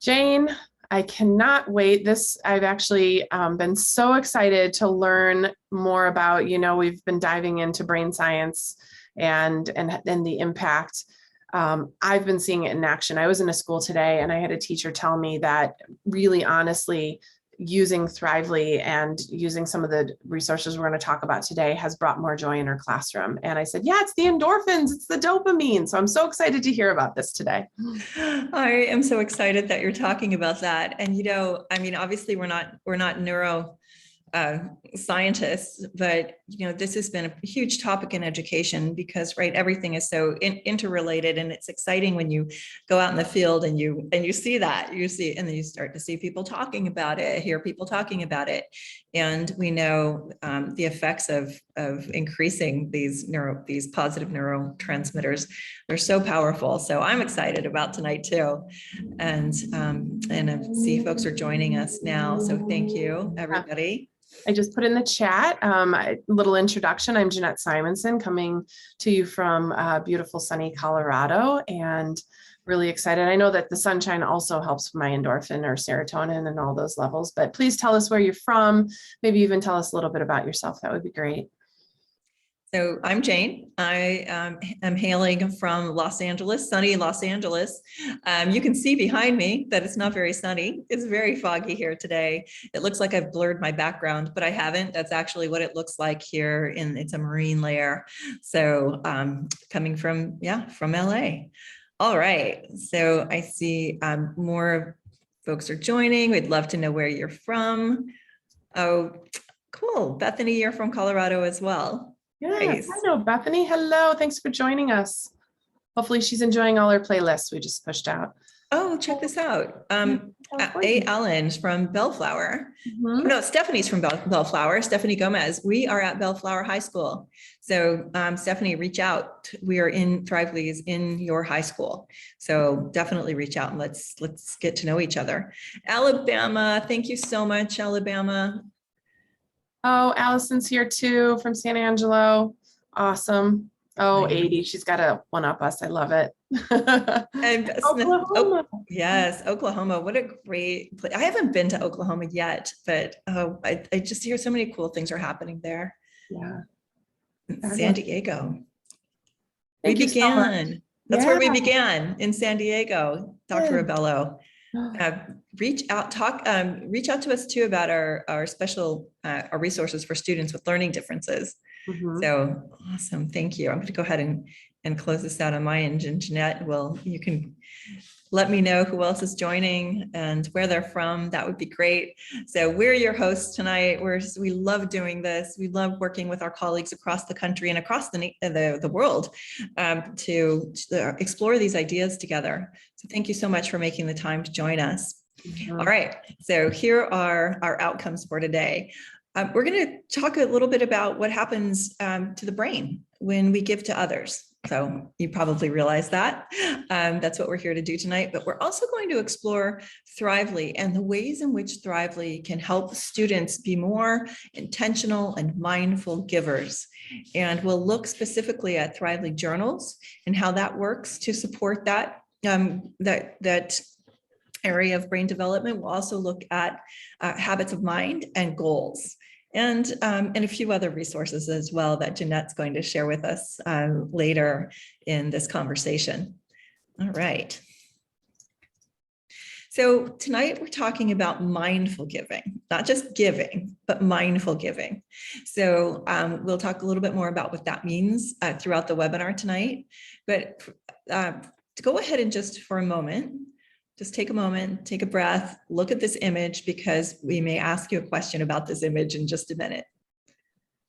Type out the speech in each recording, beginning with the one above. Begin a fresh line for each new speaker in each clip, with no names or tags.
Jane, I cannot wait. I've actually been so excited to learn more about, we've been diving into brain science and the impact. I've been seeing it in action. I was in a school today and I had a teacher tell me that really honestly, using Thrively and using some of the resources we're going to talk about today has brought more joy in her classroom. And I said, yeah, it's the endorphins, it's the dopamine. So I'm so excited to hear about this today.
I am so excited that you're talking about that. And, obviously we're not neuro scientists, but this has been a huge topic in education because everything is so interrelated, and it's exciting when you go out in the field and you see and then you start to see people talking about it, hear people talking about it, and we know the effects of increasing these positive neurotransmitters. They're so powerful. So I'm excited about tonight too, and I see folks are joining us now. So thank you, everybody.
I just put in the chat a little introduction. I'm Jeanette Simonson, coming to you from beautiful sunny Colorado, and really excited. I know that the sunshine also helps my endorphin or serotonin and all those levels, but please tell us where you're from. Maybe even tell us a little bit about yourself. That would be great.
So I'm Jane. I am hailing from Los Angeles, sunny Los Angeles. You can see behind me that it's not very sunny. It's very foggy here today. It looks like I've blurred my background, but I haven't. That's actually what it looks like here. It's a marine layer. So coming from LA. All right. So I see more folks are joining. We'd love to know where you're from. Oh, cool. Bethany, you're from Colorado as well.
Yes, nice. I know Bethany. Hello, thanks for joining us. Hopefully she's enjoying all her playlists we just pushed out.
Oh, check this out. A. Allen's from Bellflower. Mm-hmm. No, Stephanie's from Bellflower. Stephanie Gomez. We are at Bellflower High School. So Stephanie, reach out. We are in Thrively's in your high school. So definitely reach out and let's get to know each other. Alabama, thank you so much, Alabama.
Oh, Allison's here too from San Angelo. Awesome. Oh, 80. She's got to one-up us. I love it.
And Oklahoma. Yes, Oklahoma. What a great place. I haven't been to Oklahoma yet, but I just hear so many cool things are happening there.
Yeah.
San Diego. We began. That's where we began, in San Diego. Dr. Abello. Reach out to us too about our special our resources for students with learning differences. Mm-hmm. So awesome. Thank you. I'm going to go ahead and close this out on my end. And Jeanette, you can let me know who else is joining and where they're from. That would be great. So we're your hosts tonight. We love doing this. We love working with our colleagues across the country and across the world to explore these ideas together. So thank you so much for making the time to join us. Mm-hmm. All right. So here are our outcomes for today. We're going to talk a little bit about what happens to the brain when we give to others. So you probably realize that. That's what we're here to do tonight. But we're also going to explore Thrively and the ways in which Thrively can help students be more intentional and mindful givers. And we'll look specifically at Thrively journals and how that works to support that area of brain development. We'll also look at habits of mind and goals. And a few other resources as well that Jeanette's going to share with us later in this conversation. All right. So tonight we're talking about mindful giving, not just giving, but mindful giving. So we'll talk a little bit more about what that means throughout the webinar tonight. But to go ahead and just for a moment, just take a moment, take a breath, look at this image, because we may ask you a question about this image in just a minute.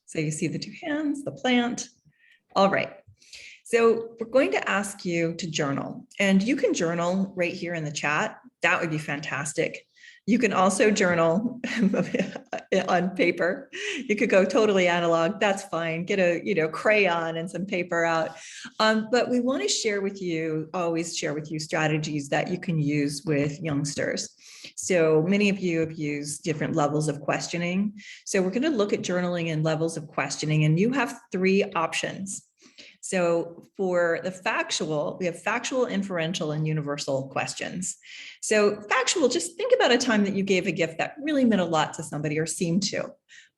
So you see the two hands, the plant. All right. So we're going to ask you to journal, and you can journal right here in the chat. That would be fantastic. You can also journal on paper. You could go totally analog. That's fine. Get a crayon and some paper out. But we want to always share with you strategies that you can use with youngsters. So many of you have used different levels of questioning. So we're going to look at journaling and levels of questioning, and you have three options. So for the factual, we have factual, inferential, and universal questions. So factual, just think about a time that you gave a gift that really meant a lot to somebody or seemed to.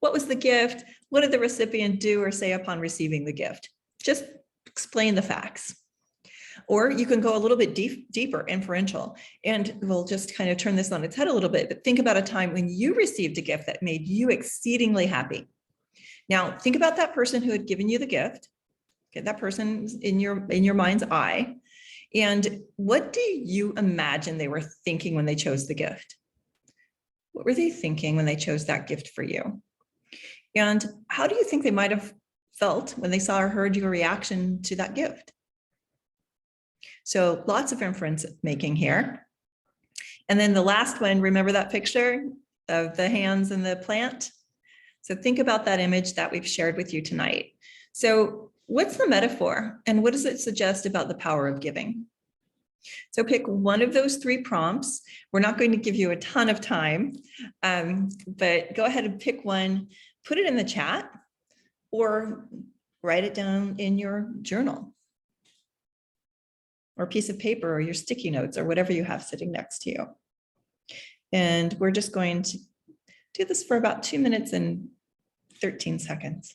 What was the gift? What did the recipient do or say upon receiving the gift? Just explain the facts. Or you can go a little bit deeper, inferential, and we'll just kind of turn this on its head a little bit, but think about a time when you received a gift that made you exceedingly happy. Now, think about that person who had given you the gift. Okay, that person in your mind's eye. And what do you imagine they were thinking when they chose the gift? What were they thinking when they chose that gift for you? And how do you think they might have felt when they saw or heard your reaction to that gift? So lots of inference making here. And then the last one, remember that picture of the hands and the plant? So think about that image that we've shared with you tonight. So what's the metaphor and what does it suggest about the power of giving? So pick one of those three prompts. We're not going to give you a ton of time, but go ahead and pick one, put it in the chat or write it down in your journal or a piece of paper or your sticky notes or whatever you have sitting next to you. And we're just going to do this for about 2 minutes and 13 seconds.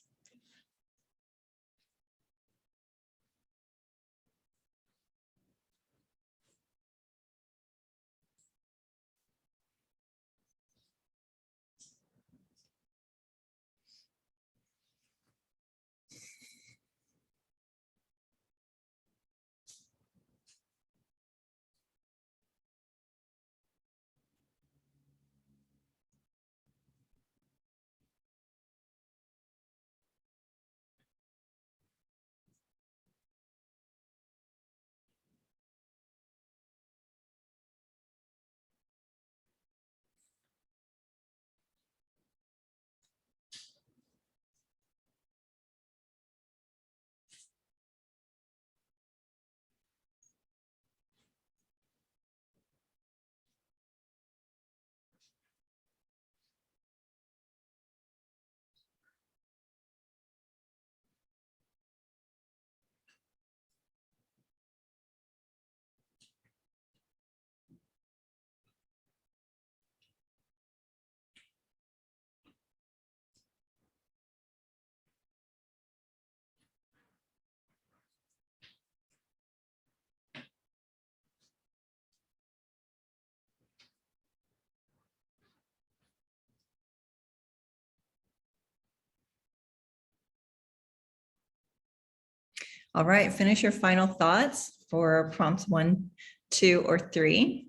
All right, finish your final thoughts for prompts 1, 2, or 3.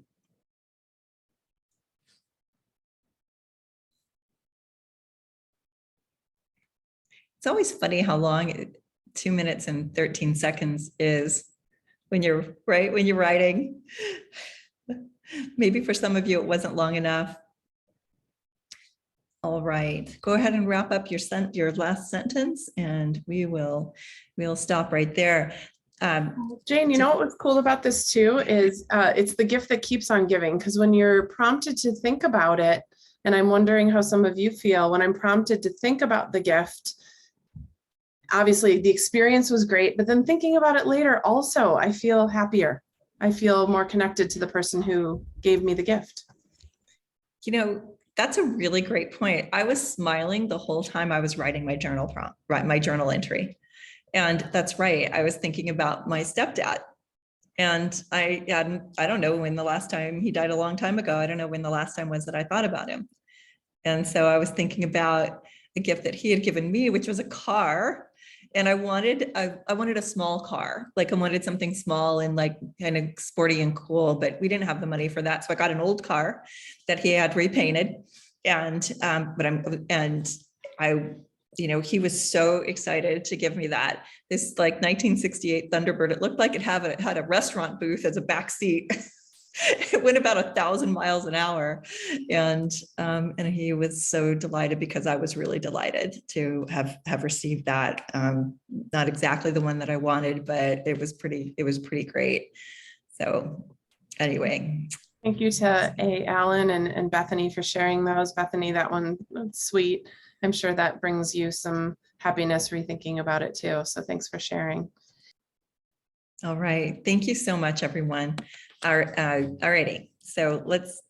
It's always funny how long 2 minutes and 13 seconds is when you're writing. Maybe for some of you, it wasn't long enough. All right, go ahead and wrap up your last sentence and we'll stop right there.
Jane, you know what was cool about this too is it's the gift that keeps on giving, because when you're prompted to think about it, and I'm wondering how some of you feel when I'm prompted to think about the gift, obviously the experience was great, but then thinking about it later also, I feel happier. I feel more connected to the person who gave me the gift.
You know, that's a really great point. I was smiling the whole time I was writing my journal prompt, my journal entry. And that's right. I was thinking about my stepdad. And I don't know when the last time he died, a long time ago. I don't know when the last time was that I thought about him. And so I was thinking about a gift that he had given me, which was a car. And I wanted a small car. Like I wanted something small and like kind of sporty and cool, but we didn't have the money for that. So I got an old car that he had repainted. And he was so excited to give me that. This like 1968 Thunderbird. It looked like it had a restaurant booth as a back seat. It went about 1,000 miles an hour, and he was so delighted because I was really delighted to have received that. Not exactly the one that I wanted, but it was pretty great. So anyway.
Thank you to Alan and Bethany for sharing those. Bethany, that one, sweet. I'm sure that brings you some happiness rethinking about it too. So thanks for sharing.
All right. Thank you so much, everyone. All righty. So let's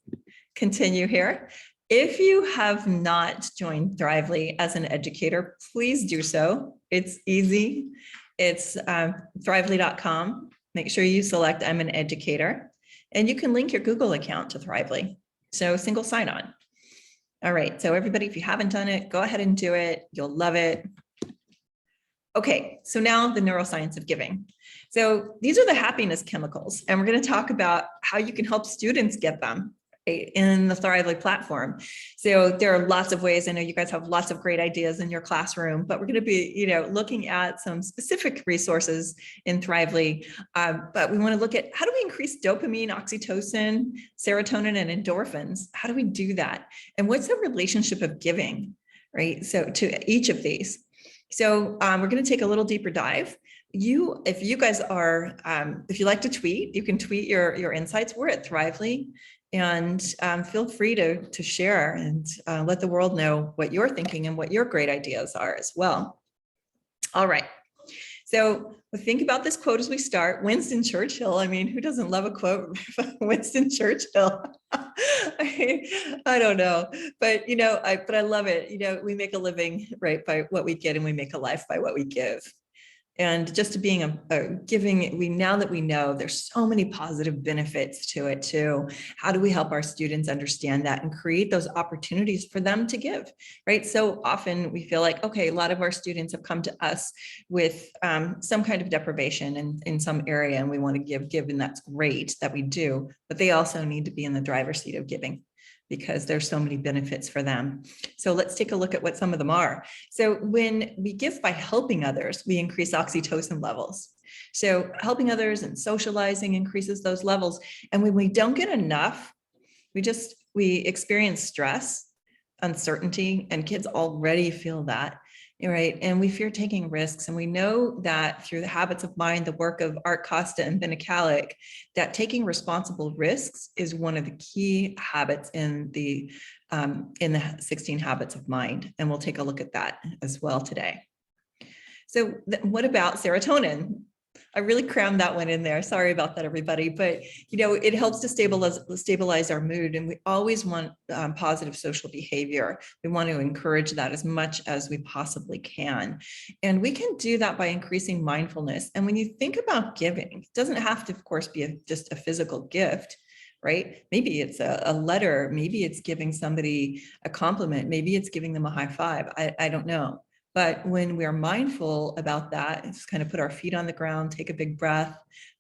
continue here. If you have not joined Thrively as an educator, please do so. It's easy. It's thrively.com. Make sure you select I'm an educator, and you can link your Google account to Thrively. So single sign-on. All right. So everybody, if you haven't done it, go ahead and do it. You'll love it. Okay, so now the neuroscience of giving. So these are the happiness chemicals, and we're going to talk about how you can help students get them in the Thrively platform. So there are lots of ways. I know you guys have lots of great ideas in your classroom, but we're going to be, looking at some specific resources in Thrively. But we want to look at how do we increase dopamine, oxytocin, serotonin, and endorphins? How do we do that? And what's the relationship of giving, right? So to each of these. So we're going to take a little deeper dive. If you guys are, if you like to tweet, you can tweet your insights. We're at Thrively, and feel free to share and let the world know what you're thinking and what your great ideas are as well. All right. So think about this quote as we start. Winston Churchill. I mean, who doesn't love a quote from Winston Churchill? I don't know, but I love it. We make a living, right, by what we get, and we make a life by what we give. And just to being a giving, now that we know there's so many positive benefits to it too. How do we help our students understand that and create those opportunities for them to give, right? So often we feel like, okay, a lot of our students have come to us with some kind of deprivation in some area, and we want to give, and that's great that we do, but they also need to be in the driver's seat of giving, because there's so many benefits for them. So let's take a look at what some of them are. So when we give by helping others, we increase oxytocin levels. So helping others and socializing increases those levels. And when we don't get enough, we experience stress, uncertainty, and kids already feel that, right? And we fear taking risks. And we know that through the habits of mind, the work of Art Costa and Ben Akalik, that taking responsible risks is one of the key habits in the 16 habits of mind. And we'll take a look at that as well today. So what about serotonin? I really crammed that one in there. Sorry about that, everybody. But, it helps to stabilize our mood. And we always want positive social behavior. We want to encourage that as much as we possibly can. And we can do that by increasing mindfulness. And when you think about giving, it doesn't have to, of course, be just a physical gift, right? Maybe it's a letter. Maybe it's giving somebody a compliment. Maybe it's giving them a high five. I don't know. But when we're mindful about that, just kind of put our feet on the ground, take a big breath,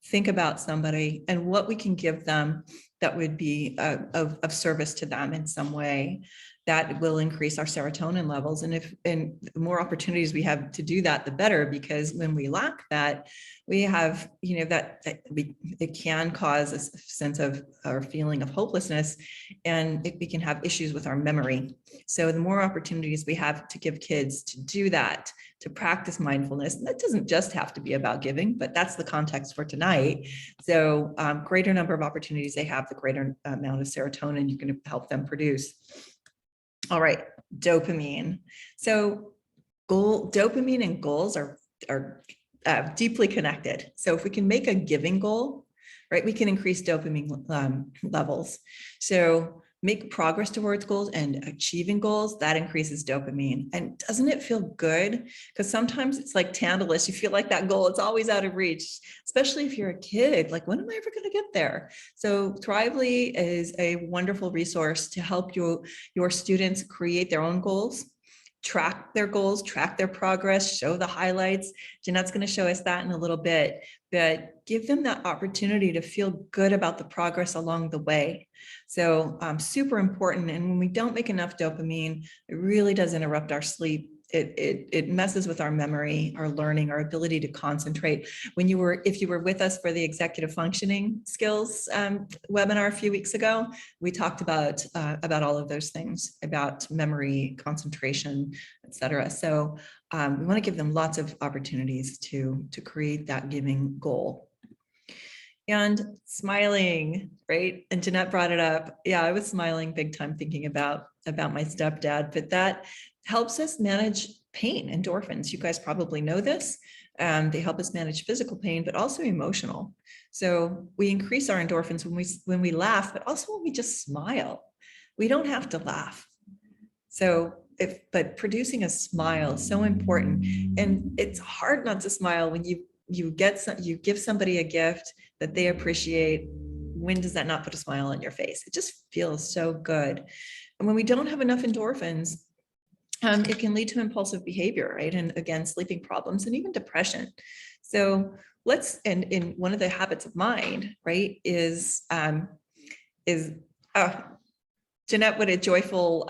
think about somebody and what we can give them that would be of service to them in some way, that will increase our serotonin levels. And the more opportunities we have to do that, the better, because when we lack that, we have, it can cause a sense of or feeling of hopelessness, and we can have issues with our memory. So the more opportunities we have to give kids to do that, to practice mindfulness, and that doesn't just have to be about giving, but that's the context for tonight. So greater number of opportunities they have, the greater amount of serotonin you can help them produce. All right, dopamine. So dopamine and goals are deeply connected. So if we can make a giving goal, right, we can increase dopamine levels. So make progress towards goals and achieving goals, that increases dopamine. And doesn't it feel good? Because sometimes it's like Tantalus, you feel like that goal, it's always out of reach, especially if you're a kid, like, when am I ever going to get there? So Thrively is a wonderful resource to help your students create their own goals, track their goals, track their progress, show the highlights. Jeanette's going to show us that in a little bit, but give them that opportunity to feel good about the progress along the way. So super important. And when we don't make enough dopamine, it really does interrupt our sleep. It messes with our memory, our learning, our ability to concentrate. If you were with us for the executive functioning skills webinar a few weeks ago, we talked about all of those things, about memory, concentration, etc. So we want to give them lots of opportunities to create that giving goal. And smiling, right? And Jeanette brought it up. Yeah, I was smiling big time thinking about my stepdad, but that helps us manage pain, endorphins. You guys probably know this, They help us manage physical pain, but also emotional. So we increase our endorphins when we laugh, but also when we just smile. We don't have to laugh. So but producing a smile is so important. And it's hard not to smile when you give somebody a gift that they appreciate. When does that not put a smile on your face? It just feels so good. And when we don't have enough endorphins, it can lead to impulsive behavior, right? And again, sleeping problems and even depression. So and in one of the habits of mind, right, is Jeanette, what a joyful,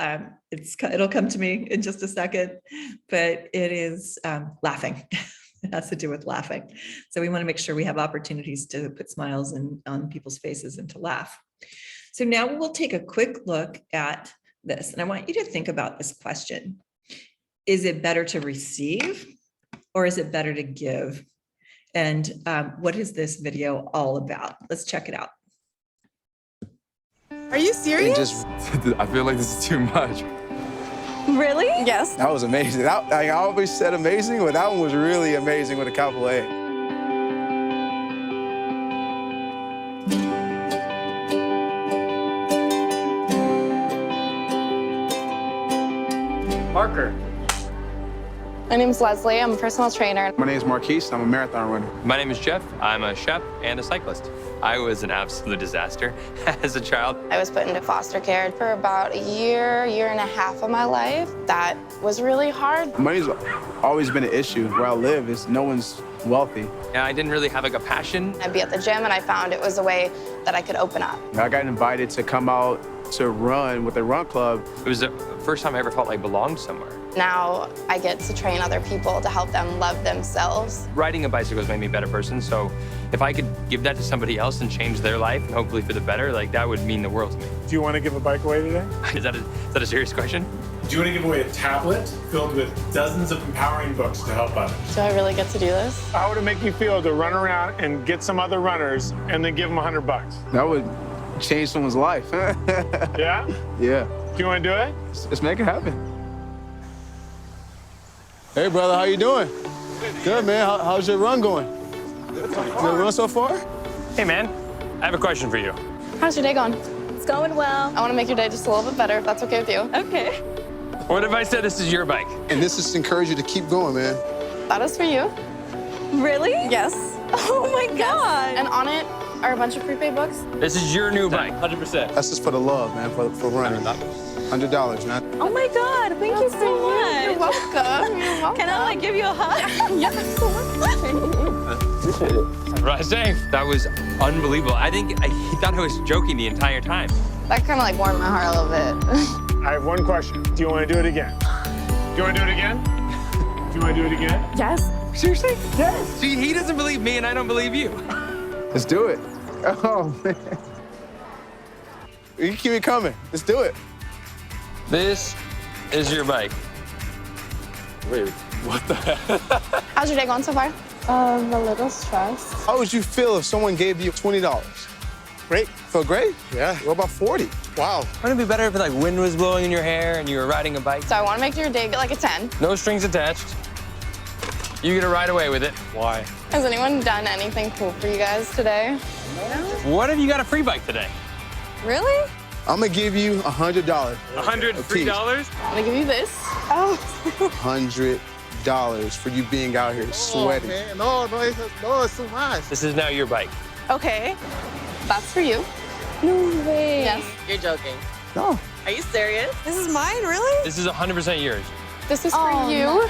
it'll come to me in just a second, but it is laughing. It has to do with laughing. So we want to make sure we have opportunities to put smiles on people's faces and to laugh. So now we'll take a quick look at this. And I want you to think about this question. Is it better to receive or is it better to give? And what is this video all about? Let's check it out.
Are you serious?
I feel like this is too much.
Really? Yes.
That was amazing. I always said amazing, but that one was really amazing with a capital A.
Parker.
My name's Leslie. I'm a personal trainer.
My name is Marquise. I'm a marathon runner.
My name is Jeff. I'm a chef and a cyclist. I was an absolute disaster as a child.
I was put into foster care for about a year and a half of my life. That was really hard.
Money's always been an issue. Where I live is no one's wealthy.
And I didn't really have like a passion.
I'd be at the gym and I found it was a way that I could open up.
I got invited to come out to run with the run club.
It was the first time I ever felt like I belonged somewhere.
Now I get to train other people to help them love themselves.
Riding a bicycle has made me a better person. So if I could give that to somebody else and change their life, and hopefully for the better, like that would mean the world to me.
Do you want to give a bike away today?
Is that a serious question?
Do you want to give away a tablet filled with dozens of empowering books to help others?
Do I really get to do this?
How would it make you feel to run around and get some other runners and then give them $100?
That would change someone's life.
Yeah?
Yeah.
Do you want to do it?
Let's make it happen. Hey, brother, how you doing? Good, man. How's your run going? Good run so far?
Hey, man, I have a question for you.
How's your day going?
It's going well.
I want to make your day just a little bit better, if that's okay with you.
Okay.
What if I said this is your bike?
And this is to encourage you to keep going, man.
That is for you.
Really?
Yes.
Oh my God.
And on it are a bunch of prepaid books.
This is your new bike. 100%.
That's just for the love, man, for running. $100, man.
Oh my God. Thank you so much.
You're welcome. You're welcome.
Can I like give you a hug?
Yes.
Appreciate it. What was I saying? That was unbelievable. I think he thought I was joking the entire time.
That kind of like warmed my heart a little bit.
I have one question. Do you want to do it again? Do you want to do it again? Do you want to do it again?
Yes.
Seriously? Yes. See, he doesn't believe me and I don't believe you.
Let's do it. Oh, man. You can keep it coming. Let's do it.
This is your bike. Wait, what the heck?
How's your day going so far? A little stressed.
How would you feel if someone gave you $20? Great. Feel great? Yeah. What about 40? Wow.
Wouldn't it be better if like wind was blowing in your hair and you were riding a bike?
So I want to make your day like a 10.
No strings attached. You get to ride away with it. Why?
Has anyone done anything cool for you guys today?
What if you got a free bike today?
Really?
I'm gonna give you $100.
$100 free dollars?
I'm gonna give you this. Oh.
$100 for you being out here sweating.
No, it's too much.
This is now your bike.
Okay. That's for you.
No way.
Yes.
You're joking.
No.
Are you serious?
This is mine, really?
This is 100% yours.
This is for you.
No.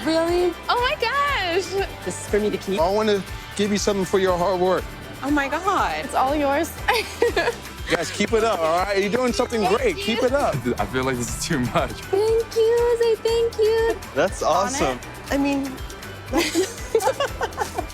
Really?
Oh my gosh.
This is for me to keep?
I want to give you something for your hard work.
Oh my God.
It's all yours.
You guys, keep it up, all right? You're doing something great. Keep it up. I feel like this is too much.
Thank you. Say thank you.
That's awesome.
I mean,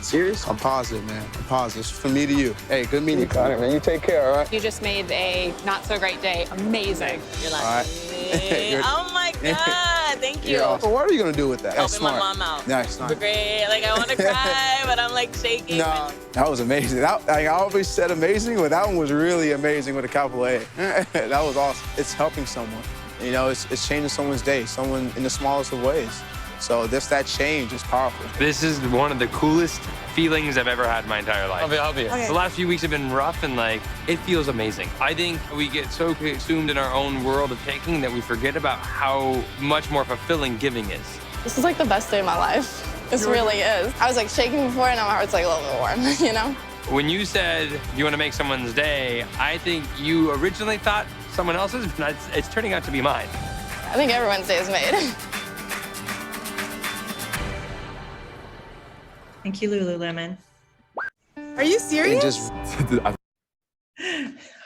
Serious? I'm positive, man. I'm positive. It's from me to you. Hey, good meeting you, Connor, man. You take care, all right?
you just made a not so great day amazing.
You're like,
All right.
oh my God. Thank you.
So what are you gonna do with that? That's
Helping my
smart.
mom out.
Nice, nice.
Great. Like, I want to cry, but I'm like shaking.
No, that was amazing. I always said amazing, but that one was really amazing with a capital A. That was awesome. It's helping someone. You know, it's changing someone's day, someone in the smallest of ways. So that change is powerful.
This is one of the coolest feelings I've ever had in my entire life.
I'll be.
Okay.
The last few weeks have been rough and it feels amazing. I think we get so consumed in our own world of taking that we forget about how much more fulfilling giving is.
This is like the best day of my life. This really is. I was like shaking before and now my heart's like a little bit warm, you know?
When you said you want to make someone's day, I think you originally thought someone else's, but it's turning out to be mine.
I think everyone's day is made.
Thank you, Lululemon.
Are you serious?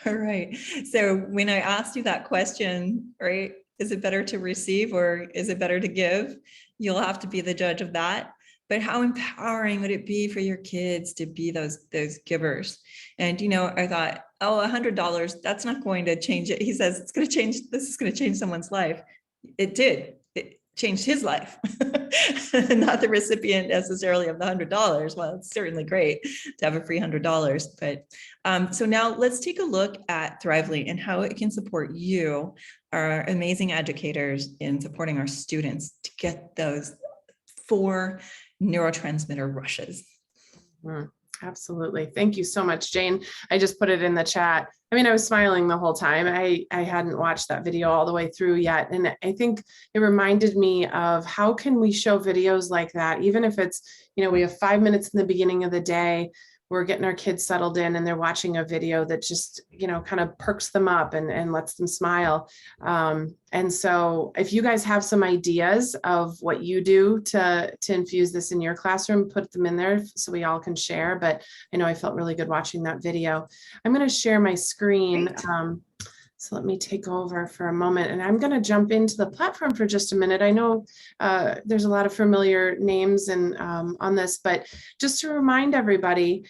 All right. So when I asked you that question, right, is it better to receive or is it better to give? You'll have to be the judge of that. But how empowering would it be for your kids to be those givers? And, I thought, oh, $100, that's not going to change it. He says, this is going to change someone's life. It did. It changed his life, not the recipient necessarily of the $100. Well, it's certainly great to have a free $100. But so now let's take a look at Thrively and how it can support you, our amazing educators, in supporting our students to get those 4 neurotransmitter rushes.
Absolutely. Thank you so much, Jane. I just put it in the chat. I mean, I was smiling the whole time. I hadn't watched that video all the way through yet. And I think it reminded me of how can we show videos like that, even if it's, we have 5 minutes in the beginning of the day, we're getting our kids settled in and they're watching a video that just, kind of perks them up and lets them smile. And so if you guys have some ideas of what you do to infuse this in your classroom, put them in there so we all can share. But I know I felt really good watching that video. I'm going to share my screen. So let me take over for a moment and I'm going to jump into the platform for just a minute. I know there's a lot of familiar names and on this, but just to remind everybody,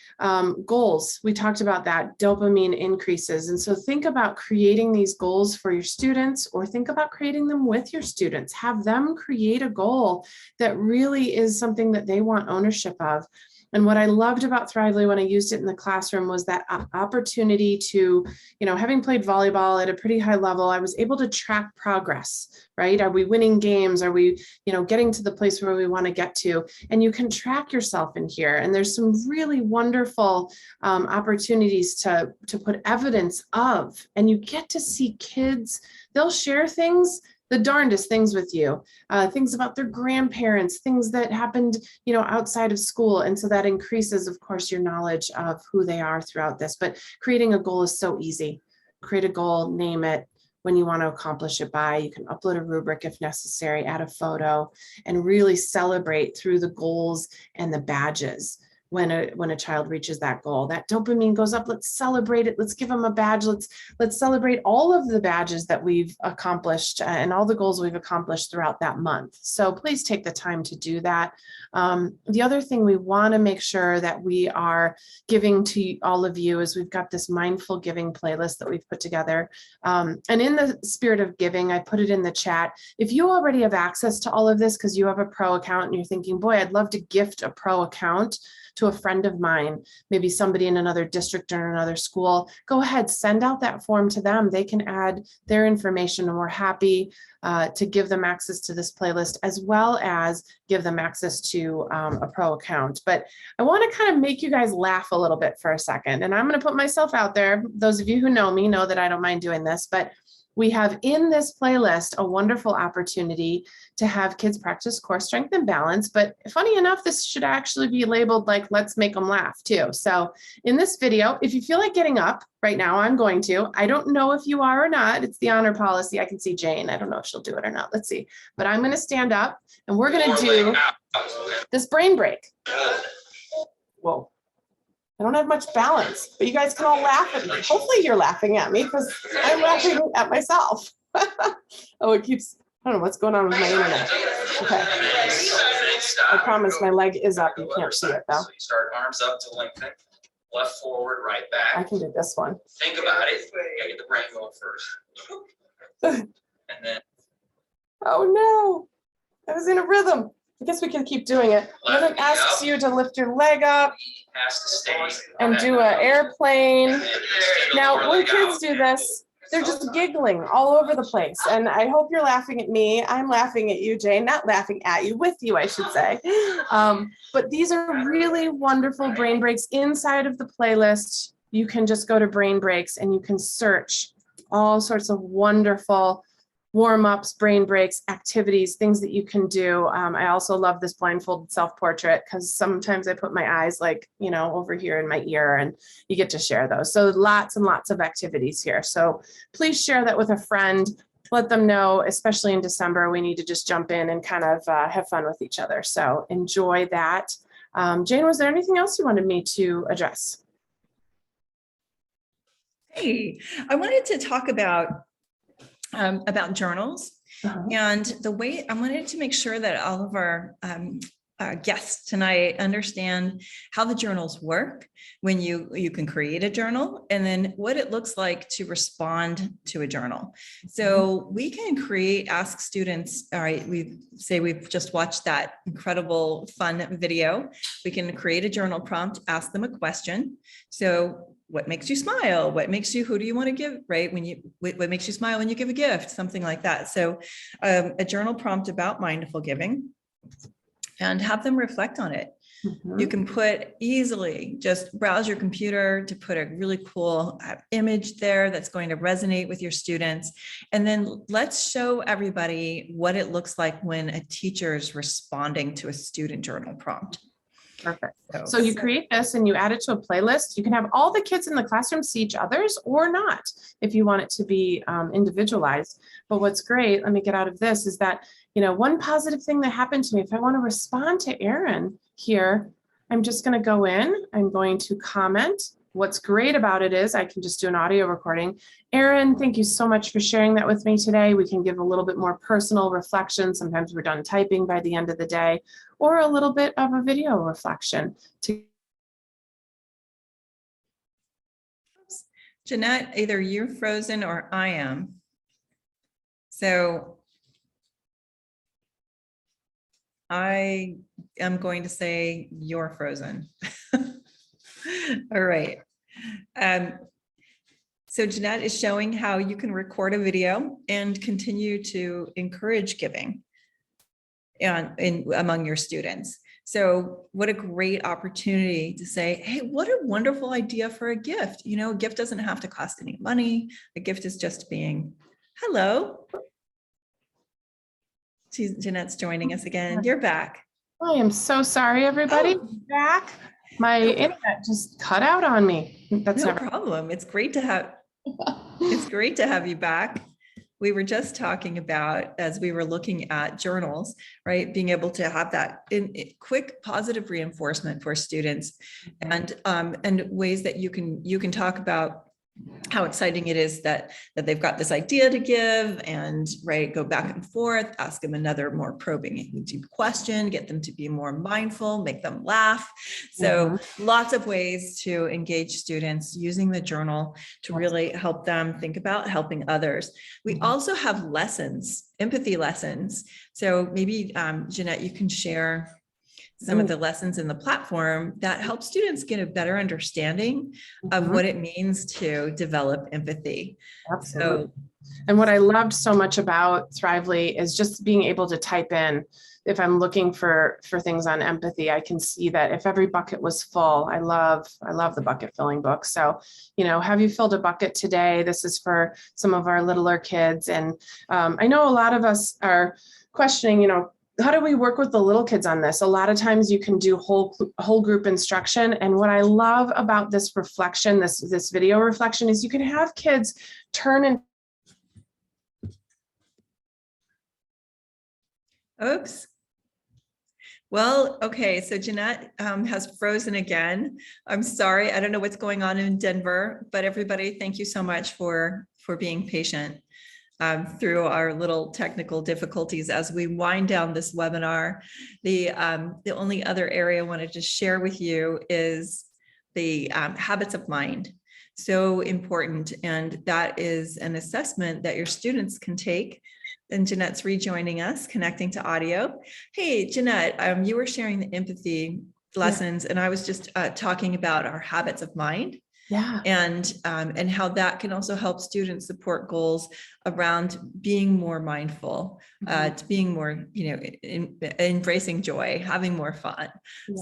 goals, we talked about that, dopamine increases. And so think about creating these goals for your students or think about creating them with your students. Have them create a goal that really is something that they want ownership of. And what I loved about Thrively when I used it in the classroom was that opportunity to, having played volleyball at a pretty high level, I was able to track progress, right? Are we winning games? Are we, getting to the place where we want to get to? And you can track yourself in here. And there's some really wonderful opportunities to put evidence of, and you get to see kids, they'll share things, the darndest things with you, things about their grandparents, things that happened, outside of school. And so that increases, of course, your knowledge of who they are throughout this. But creating a goal is so easy. Create a goal, name it, when you want to accomplish it by. You can upload a rubric if necessary, add a photo, and really celebrate through the goals and the badges. When a child reaches that goal, that dopamine goes up. Let's celebrate it. Let's give them a badge. Let's celebrate all of the badges that we've accomplished and all the goals we've accomplished throughout that month. So please take the time to do that. The other thing we want to make sure that we are giving to all of you is we've got this mindful giving playlist that we've put together. And in the spirit of giving, I put it in the chat. If you already have access to all of this because you have a pro account and you're thinking, boy, I'd love to gift a pro account to a friend of mine, maybe somebody in another district or another school, go ahead, send out that form to them. They can add their information and we're happy to give them access to this playlist as well as give them access to a pro account. But I want to kind of make you guys laugh a little bit for a second. And I'm going to put myself out there. Those of you who know me know that I don't mind doing this, but we have in this playlist a wonderful opportunity to have kids practice core strength and balance. But funny enough, this should actually be labeled like, let's make them laugh too. So in this video, if you feel like getting up right now, I'm going to. I don't know if you are or not. It's the honor policy. I can see Jane. I don't know if she'll do it or not. Let's see. But I'm going to stand up and we're going to do this brain break. Whoa. I don't have much balance, but you guys can all laugh at me. Hopefully you're laughing at me because I'm laughing at myself. Oh, it keeps, I don't know what's going on with my internet. Okay. I promise my leg is up. You can't see it though.
So you start arms up to lengthen, left forward, right back.
I can do this one.
Think about it. You gotta get the brain going first. And then.
Oh no, I was in a rhythm. I guess we can keep doing it. Rhythm asks you to lift your leg up
Has to stay.
and do an airplane. Now, when kids do this, they're just giggling all over the place. And I hope you're laughing at me. I'm laughing at you, Jane, not laughing at you, with you, I should say. But these are really wonderful brain breaks inside of the playlist. You can just go to brain breaks and you can search all sorts of wonderful warm-ups, brain breaks, activities, things that you can do. I also love this blindfolded self-portrait because sometimes I put my eyes like, you know, over here in my ear, and you get to share those. So lots and lots of activities here. So please share that with a friend. Let them know, especially in December, we need to just jump in and kind of have fun with each other. So enjoy that. Jane, was there anything else you wanted me to address?
Hey, I wanted to talk about journals. And the way I wanted to make sure that all of our guests tonight understand how the journals work when you can create a journal, and then what it looks like to respond to a journal. So we can ask students, all right, we've just watched that incredible fun video. We can create a journal prompt, ask them a question. So what makes you smile? Who do you want to give, right? What makes you smile when you give a gift, something like that. So a journal prompt about mindful giving, and have them reflect on it. You can easily just browse your computer to put a really cool image there that's going to resonate with your students. And then let's show everybody what it looks like when a teacher is responding to a student journal prompt.
Perfect. So you create this and you add it to a playlist. You can have all the kids in the classroom see each other's or not, if you want it to be individualized. But what's great, let me get out of this, is that, you know, one positive thing that happened to me, if I want to respond to Erin here, I'm just going to go in, I'm going to comment. What's great about it is I can just do an audio recording. Erin, thank you so much for sharing that with me today. We can give a little bit more personal reflection. Sometimes we're done typing by the end of the day, or a little bit of a video reflection.
Jeanette, either you're frozen or I am. So I am going to say you're frozen. All right. So Jeanette is showing how you can record a video and continue to encourage giving among your students. So what a great opportunity to say, hey, what a wonderful idea for a gift. You know, a gift doesn't have to cost any money. A gift is just being, hello. Jeanette's joining us again. You're back.
I am so sorry, everybody.
Oh.
Back. My internet just cut out on me. That's
no problem. It's great to have you back. We were just talking about, as we were looking at journals, right, being able to have that in quick positive reinforcement for students, and ways that you can talk about how exciting it is that they've got this idea to give, and right, go back and forth, ask them another more probing deep question, get them to be more mindful, make them laugh. So lots of ways to engage students using the journal to really help them think about helping others. We also have lessons, empathy lessons. So maybe Jeanette, you can share some of the lessons in the platform that help students get a better understanding of what it means to develop empathy.
Absolutely.
So,
and what I loved so much about Thrively is just being able to type in, if I'm looking for things on empathy, I can see that if every bucket was full, I love the bucket filling book. So, you know, have you filled a bucket today? This is for some of our littler kids. And I know a lot of us are questioning, you know, how do we work with the little kids on this? A lot of times you can do whole group instruction. And what I love about this reflection, this video reflection, is you can have kids turn and.
Oops. Well, okay, so Jeanette has frozen again. I'm sorry, I don't know what's going on in Denver, but everybody, thank you so much for being patient through our little technical difficulties as we wind down this webinar. The only other area I wanted to share with you is the habits of mind. So important, and that is an assessment that your students can take. And Jeanette's rejoining us, connecting to audio. Hey, Jeanette, you were sharing the empathy lessons, and I was just talking about our habits of mind. and how that can also help students support goals around being more mindful, to being more, embracing joy, having more fun.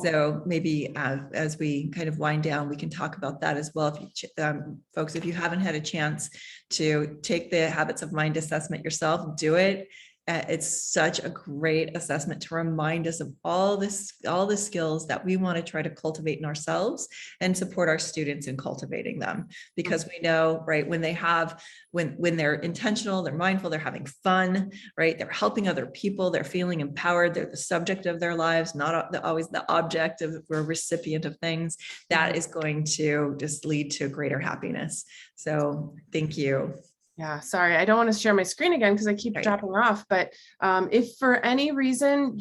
So maybe as we kind of wind down, we can talk about that as well. If you, folks, if you haven't had a chance to take the Habits of Mind assessment yourself, do it. It's such a great assessment to remind us of all the skills that we want to try to cultivate in ourselves and support our students in cultivating them. Because we know, right, when they're intentional, they're mindful, they're having fun, right, they're helping other people, they're feeling empowered, they're the subject of their lives, not always the object of or recipient of things, that is going to just lead to greater happiness. So thank you.
Yeah, sorry, I don't want to share my screen again because I keep dropping off. But if for any reason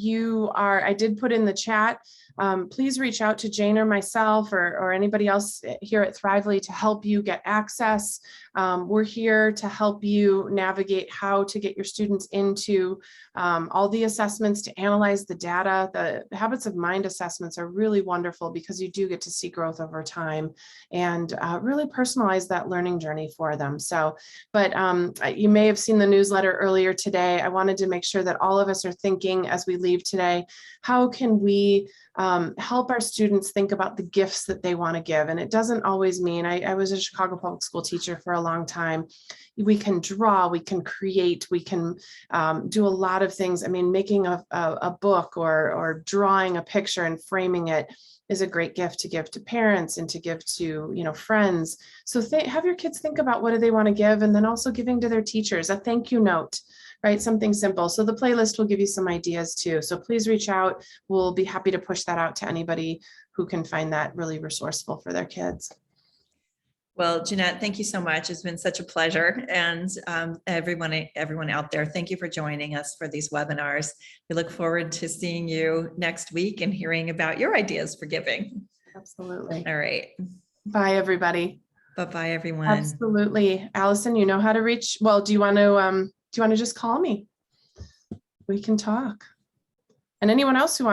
I did put in the chat, please reach out to Jane or myself or anybody else here at Thrively to help you get access. We're here to help you navigate how to get your students into all the assessments, to analyze the data. The Habits of Mind assessments are really wonderful because you do get to see growth over time and really personalize that learning journey for them. So, but you may have seen the newsletter earlier today. I wanted to make sure that all of us are thinking as we leave today, how can we help our students think about the gifts that they want to give? And it doesn't always mean, I was a Chicago public school teacher for a long time. We can draw, we can create, we can do a lot of things. I mean, making a book or drawing a picture and framing it is a great gift to give to parents and to give to, friends. So have your kids think about what do they want to give, and then also giving to their teachers, a thank you note, right? Something simple. So the playlist will give you some ideas too. So please reach out. We'll be happy to push that out to anybody who can find that really resourceful for their kids.
Well, Jeanette, thank you so much. It's been such a pleasure. And everyone out there, thank you for joining us for these webinars. We look forward to seeing you next week and hearing about your ideas for giving.
Absolutely.
All right.
Bye, everybody.
Bye-bye, everyone.
Absolutely. Allison, you know how to reach. Well, do you want to just call me? We can talk. And anyone else who wants